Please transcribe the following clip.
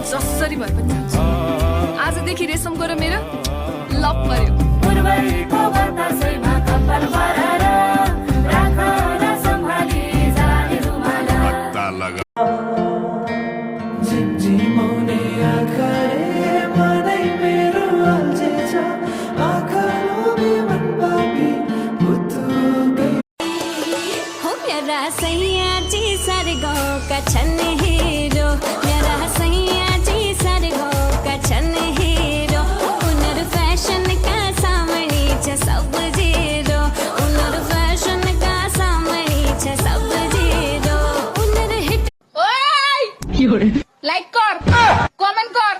जसरी भए पनि जान्छु। आजदेखि रेशमको र मेरो लभ पर्यो। सैया जी सारे गाँव का छन हीरो, मेरा सैया जी सारे गाँव का छन हीरो। उनर फैशन का सामने छ सब जीरो, उनर फैशन का सामने छ सब जीरो। उनर हिट। लाइक कर, कमेंट कर।